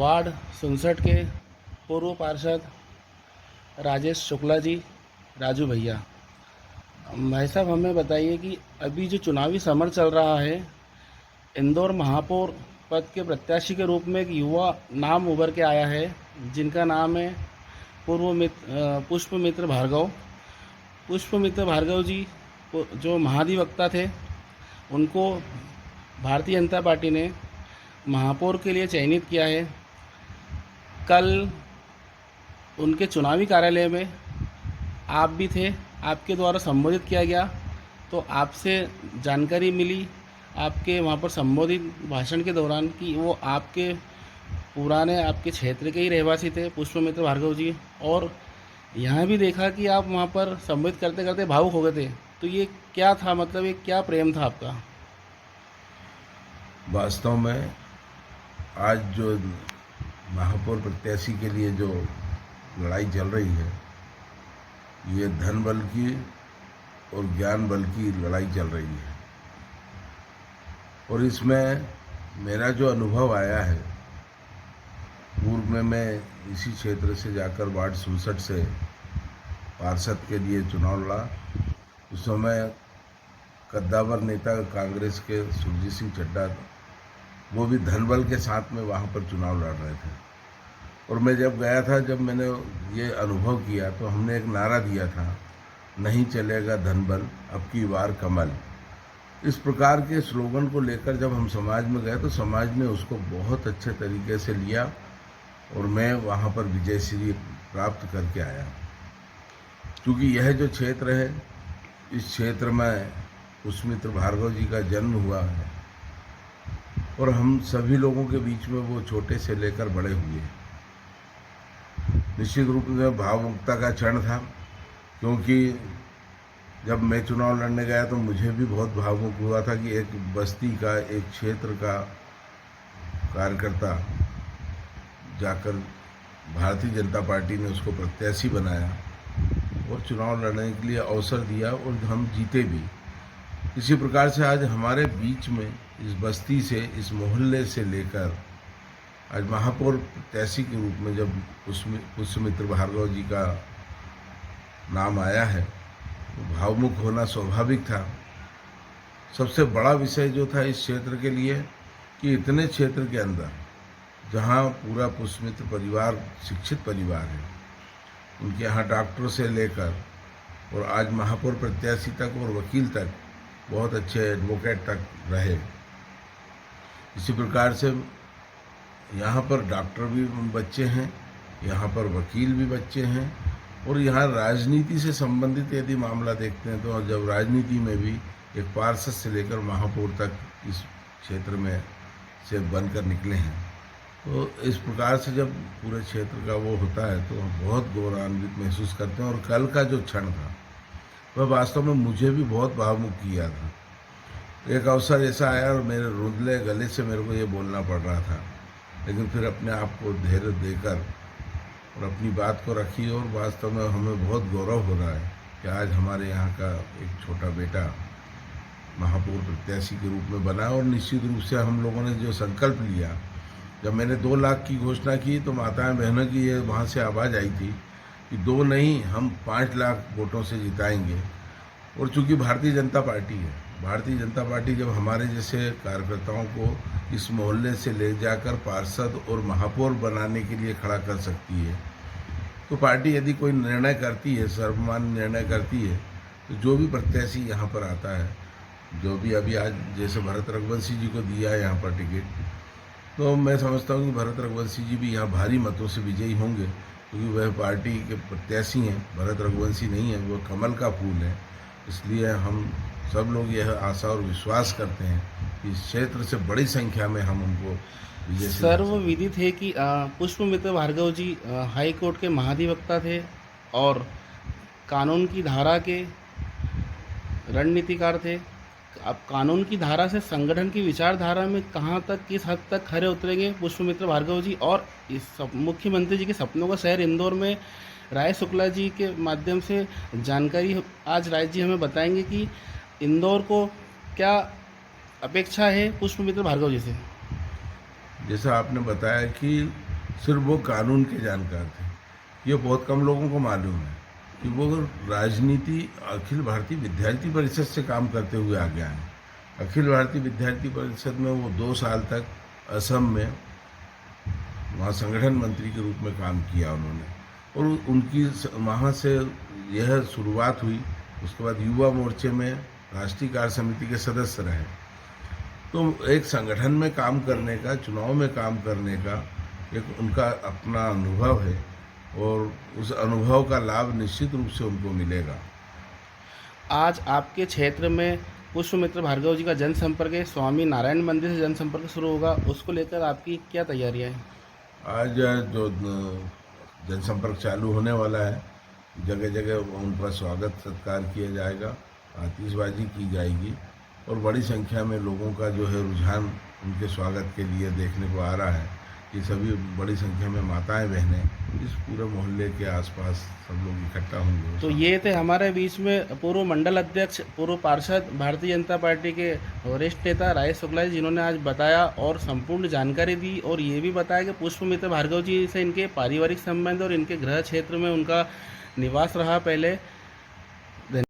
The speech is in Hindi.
वार्ड 67 के पूर्व पार्षद राजेश शुक्ला जी, राजू भैया। भाई साहब, हमें बताइए कि अभी जो चुनावी समर चल रहा है, इंदौर महापौर पद के प्रत्याशी के रूप में एक युवा नाम उभर के आया है, जिनका नाम है पुष्पमित्र भार्गव। पुष्पमित्र भार्गव जी जो महाधिवक्ता थे, उनको भारतीय जनता पार्टी ने महापौर के लिए चयनित किया है। कल उनके चुनावी कार्यालय में आप भी थे, आपके द्वारा संबोधित किया गया, तो आपसे जानकारी मिली आपके वहाँ पर संबोधित भाषण के दौरान कि वो आपके आपके क्षेत्र के ही रहवासी थे, पुष्पमित्र भार्गव जी। और यहाँ भी देखा कि आप वहाँ पर संबोधित करते करते भावुक हो गए थे। तो ये क्या था, मतलब ये क्या प्रेम था आपका? वास्तव में आज जो महापौर प्रत्याशी के लिए जो लड़ाई चल रही है, ये धन बल की और ज्ञान बल की लड़ाई चल रही है। और इसमें मेरा जो अनुभव आया है, पूर्व में मैं इसी क्षेत्र से जाकर वार्ड 67 से पार्षद के लिए चुनाव लड़ा। उस समय कद्दावर नेता कांग्रेस के सुरजीत सिंह चड्ढा, वो भी धनबल के साथ में वहाँ पर चुनाव लड़ रहे थे। और मैं जब गया था, जब मैंने ये अनुभव किया, तो हमने एक नारा दिया था, नहीं चलेगा धनबल अब की बार कमल। इस प्रकार के स्लोगन को लेकर जब हम समाज में गए, तो समाज ने उसको बहुत अच्छे तरीके से लिया और मैं वहाँ पर विजयश्री प्राप्त करके आया। क्योंकि यह जो क्षेत्र है, इस क्षेत्र में पुष्पमित्र भार्गव जी का जन्म हुआ है और हम सभी लोगों के बीच में वो छोटे से लेकर बड़े हुए। निश्चित रूप से भावुकता का क्षण था, क्योंकि जब मैं चुनाव लड़ने गया तो मुझे भी बहुत भावुक हुआ था कि एक बस्ती का, एक क्षेत्र का कार्यकर्ता जाकर भारतीय जनता पार्टी ने उसको प्रत्याशी बनाया और चुनाव लड़ने के लिए अवसर दिया और हम जीते भी। इसी प्रकार से आज हमारे बीच में इस बस्ती से, इस मोहल्ले से लेकर आज महापौर प्रत्याशी के रूप में जब पुष्पमित्र भार्गव जी का नाम आया है, तो भावुक होना स्वाभाविक था। सबसे बड़ा विषय जो था इस क्षेत्र के लिए कि इतने क्षेत्र के अंदर जहाँ पूरा पुष्पमित्र परिवार शिक्षित परिवार है, उनके यहाँ डॉक्टर से लेकर और आज महापौर प्रत्याशी तक और वकील तक, बहुत अच्छे एडवोकेट तक रहे। इसी प्रकार से यहाँ पर डॉक्टर भी बच्चे हैं, यहाँ पर वकील भी बच्चे हैं। और यहाँ राजनीति से संबंधित यदि मामला देखते हैं, तो जब राजनीति में भी एक पार्षद से लेकर महापौर तक इस क्षेत्र में से बनकर निकले हैं, तो इस प्रकार से जब पूरे क्षेत्र का वो होता है तो बहुत गौरवान्वित महसूस करते हैं। और कल का जो क्षण था, वह वास्तव में मुझे भी बहुत भावुक किया था। एक अवसर ऐसा आया और मेरे रुंधले गले से मेरे को ये बोलना पड़ रहा था, लेकिन फिर अपने आप को धैर्य देकर और अपनी बात को रखी। और वास्तव में हमें बहुत गौरव हो रहा है कि आज हमारे यहाँ का एक छोटा बेटा महापौर प्रत्याशी के रूप में बना। और निश्चित रूप से हम लोगों ने जो संकल्प लिया, जब मैंने 2 लाख की घोषणा की, तो माताएं बहनों की ये वहाँ से आवाज़ आई थी कि 2 नहीं, हम 5 लाख वोटों से जिताएंगे। और चूँकि भारतीय जनता पार्टी है, भारतीय जनता पार्टी जब हमारे जैसे कार्यकर्ताओं को इस मोहल्ले से ले जाकर पार्षद और महापौर बनाने के लिए खड़ा कर सकती है, तो पार्टी यदि कोई निर्णय करती है, सर्वमान्य निर्णय करती है, तो जो भी प्रत्याशी यहाँ पर आता है, जो भी अभी आज जैसे भरत रघुवंशी जी को दिया है यहाँ पर टिकट, तो मैं समझता हूँ कि भरत रघुवंशी जी भी यहाँ भारी मतों से विजयी होंगे, क्योंकि वह पार्टी के प्रत्याशी हैं। भरत रघुवंशी नहीं है, वो कमल का फूल है। इसलिए हम सब लोग यह आशा और विश्वास करते हैं कि इस क्षेत्र से बड़ी संख्या में हम उनको विजय से। सर्वविदित है कि पुष्पमित्र भार्गव जी हाई कोर्ट के महाधिवक्ता थे और कानून की धारा के रणनीतिकार थे। अब कानून की धारा से संगठन की विचारधारा में कहाँ तक, किस हद तक खरे उतरेंगे पुष्पमित्र भार्गव जी, और इस मुख्यमंत्री जी के सपनों का शहर इंदौर में राय शुक्ला जी के माध्यम से जानकारी आज राय जी हमें बताएंगे कि इंदौर को क्या अपेक्षा है पुष्पमित्र भार्गव जी से। जैसा आपने बताया कि सिर्फ वो कानून के जानकार थे। ये बहुत कम लोगों को मालूम है कि वो राजनीति अखिल भारतीय विद्यार्थी परिषद से काम करते हुए आगे आए। अखिल भारतीय विद्यार्थी परिषद में वो 2 साल तक असम में वहाँ संगठन मंत्री के रूप में काम किया उन्होंने, और उनकी वहाँ से यह शुरुआत हुई। उसके बाद युवा मोर्चे में राष्ट्रीय कार्य समिति के सदस्य रहे। तो एक संगठन में काम करने का, चुनाव में काम करने का एक उनका अपना अनुभव है, और उस अनुभव का लाभ निश्चित रूप से उनको मिलेगा। आज आपके क्षेत्र में पुष्पमित्र भार्गव जी का जनसंपर्क है, स्वामी नारायण मंदिर से जनसंपर्क शुरू होगा, उसको लेकर आपकी क्या तैयारियां हैं? आज जो जनसंपर्क चालू होने वाला है, जगह जगह उनका स्वागत सत्कार किया जाएगा, आतिशबाजी की जाएगी, और बड़ी संख्या में लोगों का जो है रुझान उनके स्वागत के लिए देखने को आ रहा है। ये सभी बड़ी संख्या में माताएं बहनें इस पूरे मोहल्ले के आसपास सब लोग इकट्ठा होंगे। तो ये थे हमारे बीच में पूर्व मंडल अध्यक्ष, पूर्व पार्षद, भारतीय जनता पार्टी के वरिष्ठ नेता राजेश शुक्ला जी, जिन्होंने आज बताया और संपूर्ण जानकारी दी, और ये भी बताया कि पुष्पमित्र भार्गव जी से इनके पारिवारिक संबंध और इनके गृह क्षेत्र में उनका निवास रहा पहले।